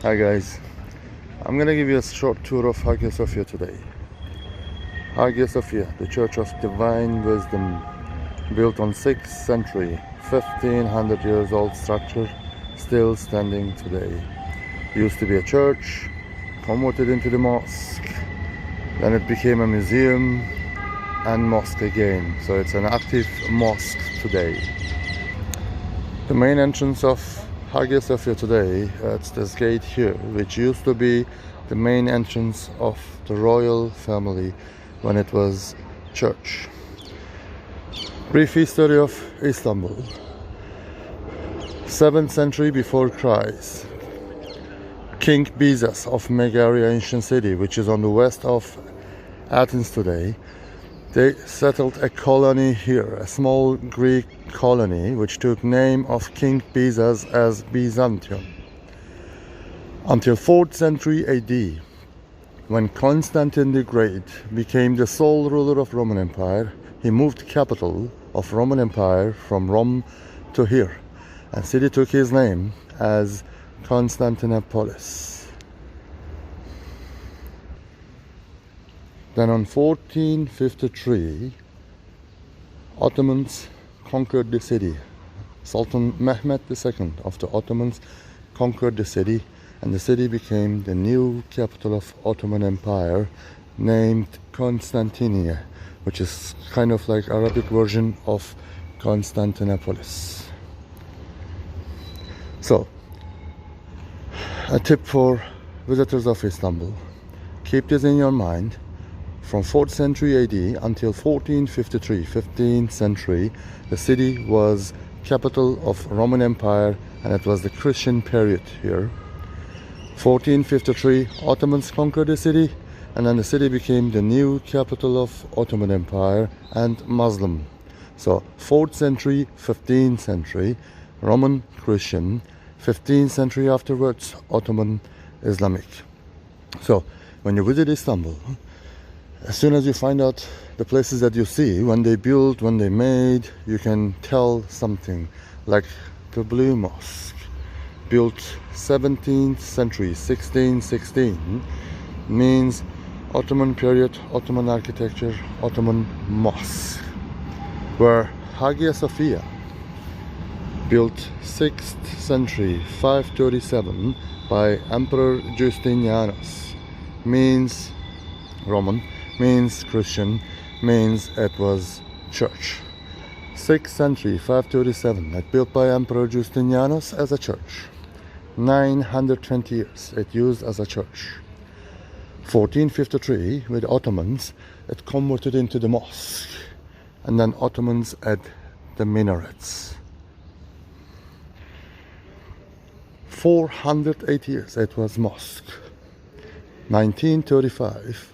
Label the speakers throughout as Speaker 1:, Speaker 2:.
Speaker 1: Hi guys, I'm gonna give you a short tour of Hagia Sophia today. Hagia Sophia, the Church of Divine Wisdom, built on 6th century, 1500 years old structure, still standing today. Used to be a church, converted into the mosque, then it became a museum and mosque again, so it's an active mosque today. The main entrance of Hagia Sophia today, it's this gate here, which used to be the main entrance of the royal family when it was church. Brief history of Istanbul. 7th century before Christ, King Bizas of Megaria ancient city, which is on the west of Athens today, they settled a colony here, a small Greek colony, which took name of King Bizas as Byzantium. Until 4th century AD, when Constantine the Great became the sole ruler of Roman Empire, he moved capital of Roman Empire from Rome to here, and city took his name as Constantinopolis. Then on 1453, Ottomans conquered the city. Sultan Mehmed II of the Ottomans conquered the city, and the city became the new capital of Ottoman Empire, named Constantinople, which is kind of like Arabic version of Constantinopolis. So, a tip for visitors of Istanbul: keep this in your mind. From 4th century AD until 1453, 15th century, the city was capital of Roman Empire, and it was the Christian period here. 1453, Ottomans conquered the city, and then the city became the new capital of Ottoman Empire and Muslim. So 4th century, 15th century, Roman Christian, 15th century afterwards, Ottoman Islamic. So when you visit Istanbul, as soon as you find out the places that you see, when they built, when they made, you can tell something. Like the Blue Mosque, built 17th century, 1616, means Ottoman period, Ottoman architecture, Ottoman mosque. Where Hagia Sophia, built 6th century, 537, by Emperor Justinianus, means Roman, means Christian, means it was church. 6th century, 537, it built by Emperor Justinianus as a church. 920 years it used as a church. 1453, with Ottomans, it converted into the mosque, and then Ottomans add the minarets. 408 years it was mosque. 1935,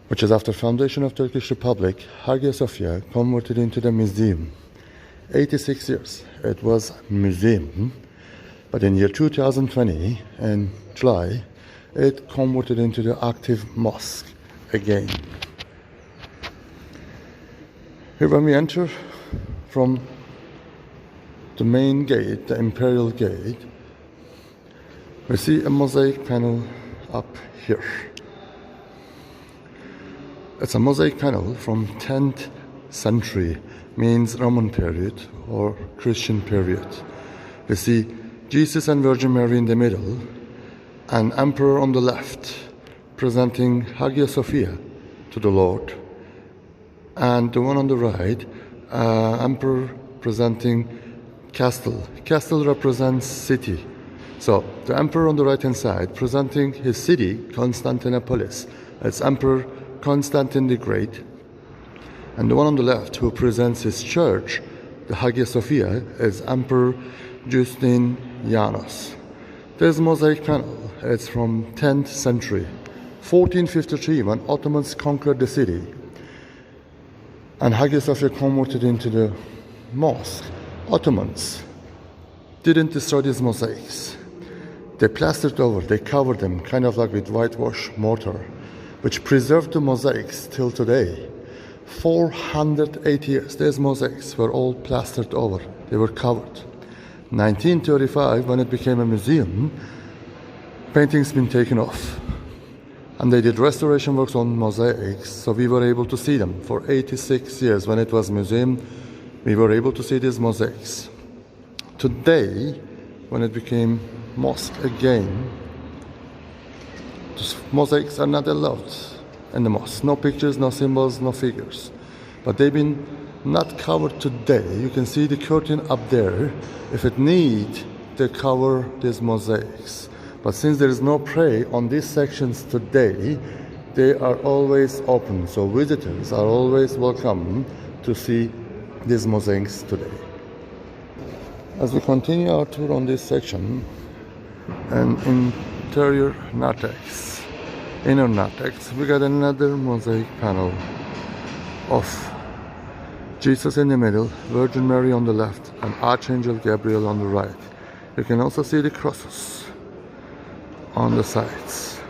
Speaker 1: which is after foundation of Turkish Republic, Hagia Sophia converted into the museum. 86 years it was museum, but in year 2020, in July, it converted into the active mosque again. Here when we enter from the main gate, the imperial gate, we see a mosaic panel up here. It's a mosaic panel from 10th century, means Roman period or Christian period. We see Jesus and Virgin Mary in the middle, and Emperor on the left, presenting Hagia Sophia to the Lord, and the one on the right, Emperor presenting castle. Castle represents city. So the Emperor on the right hand side presenting his city, Constantinopolis. It's Emperor Constantine the Great, and the one on the left who presents his church, the Hagia Sophia, is Emperor Justinianus. This mosaic panel is from 10th century, 1453, when Ottomans conquered the city, and Hagia Sophia converted into the mosque. Ottomans didn't destroy these mosaics. They plastered over, they covered them, kind of like with whitewash mortar, which preserved the mosaics till today. 408 years, these mosaics were all plastered over, they were covered. 1935, when it became a museum, painting's been taken off, and they did restoration works on mosaics, so we were able to see them. For 86 years, when it was museum, we were able to see these mosaics. Today, when it became mosque again, mosaics are not allowed in the mosque. No pictures, no symbols, no figures. But they've been not covered today. You can see the curtain up there. If it need, they cover these mosaics. But since there is no prayer on these sections today, they are always open. So visitors are always welcome to see these mosaics today. As we continue our tour on this section, an interior narthex, inner narthex, we got another mosaic panel of Jesus in the middle, Virgin Mary on the left, and Archangel Gabriel on the right. You can also see the crosses on the sides.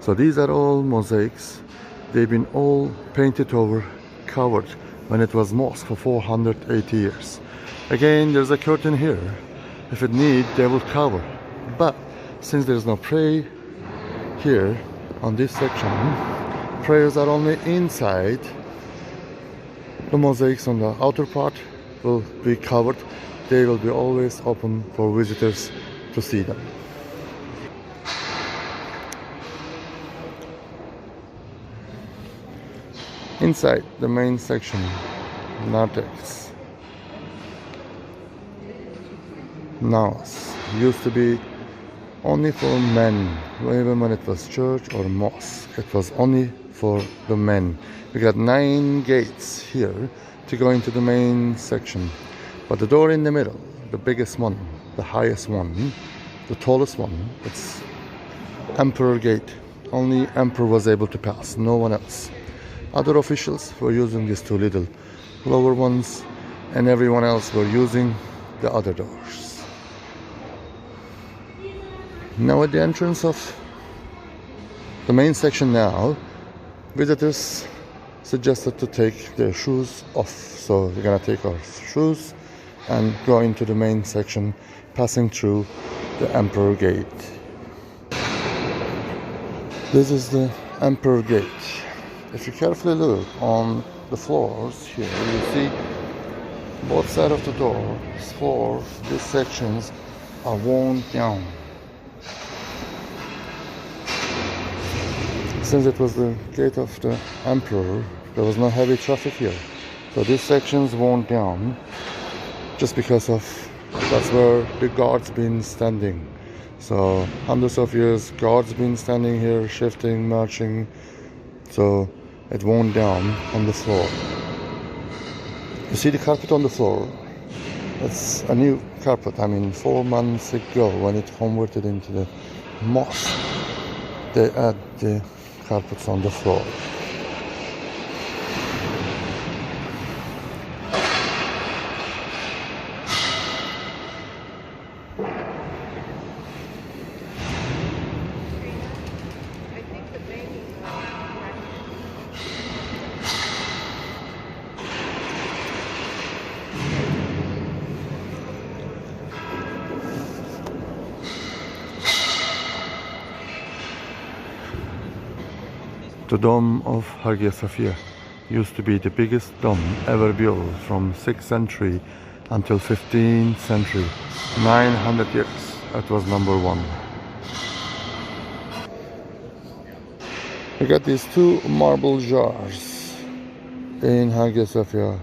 Speaker 1: So these are all mosaics. They've been all painted over, covered when it was mosque for 480 years. Again, there's a curtain here. If it need, they will cover. But since there's no prayer here on this section, prayers are only inside. The mosaics on the outer part will be covered. They will be always open for visitors to see them. Inside the main section, narthex. Naos used to be only for men. Even when it was church or mosque, it was only for the men. We got 9 gates here to go into the main section. But the door in the middle, the biggest one, the highest one, the tallest one, it's Emperor Gate. Only Emperor was able to pass, no one else. Other officials were using these 2 little lower ones, and everyone else were using the other doors. Now at the entrance of the main section now, visitors suggested to take their shoes off. So we're gonna take our shoes and go into the main section, passing through the Emperor Gate. This is the Emperor Gate. If you carefully look on the floors here, you see both sides of the door, floors, these sections are worn down. Since it was the gate of the Emperor, there was no heavy traffic here. So these sections worn down just because of that's where the guards been standing. So hundreds of years guards been standing here, shifting, marching. So it worn down on the floor. You see the carpet on the floor? It's a new carpet. I mean, 4 months ago when it converted into the mosque, they add the carpets on the floor. The dome of Hagia Sophia used to be the biggest dome ever built from 6th century until 15th century. 900 years, it was number 1. We got these 2 marble jars in Hagia Sophia.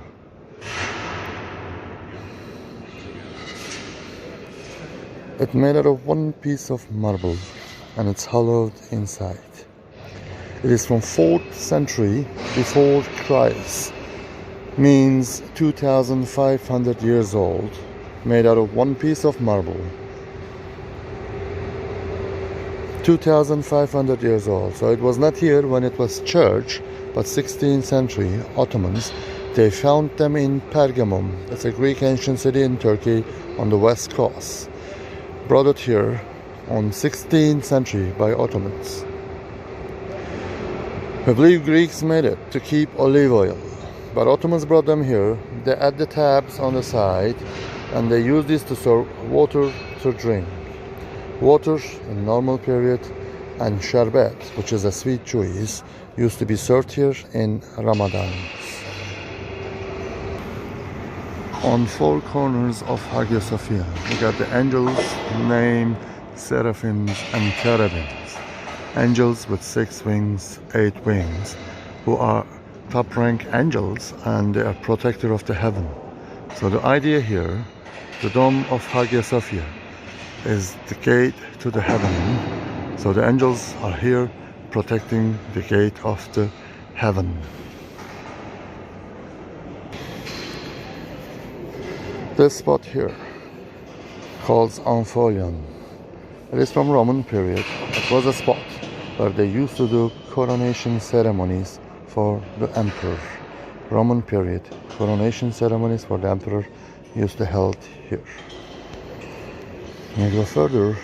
Speaker 1: It's made out of 1 piece of marble and it's hollowed inside. It is from 4th century before Christ, means 2,500 years old, made out of 1 piece of marble. 2,500 years old. So it was not here when it was church, but 16th century Ottomans. They found them in Pergamum. That's a Greek ancient city in Turkey on the west coast. Brought it here on 16th century by Ottomans. I believe Greeks made it to keep olive oil, but Ottomans brought them here. They add the tabs on the side and they use this to serve water to drink. Water in normal period, and sherbet, which is a sweet juice, used to be served here in Ramadan. On four corners of Hagia Sophia, we got the angels named seraphims and cherubims. Angels with 6 wings, 8 wings, who are top rank angels, and they are protector of the heaven. So the idea here, the dome of Hagia Sophia is the gate to the heaven. So the angels are here protecting the gate of the heaven. This spot here, called Ampholion, it is from Roman period. It was a spot where they used to do coronation ceremonies for the emperor. Roman period, coronation ceremonies for the emperor used to held here. We go further,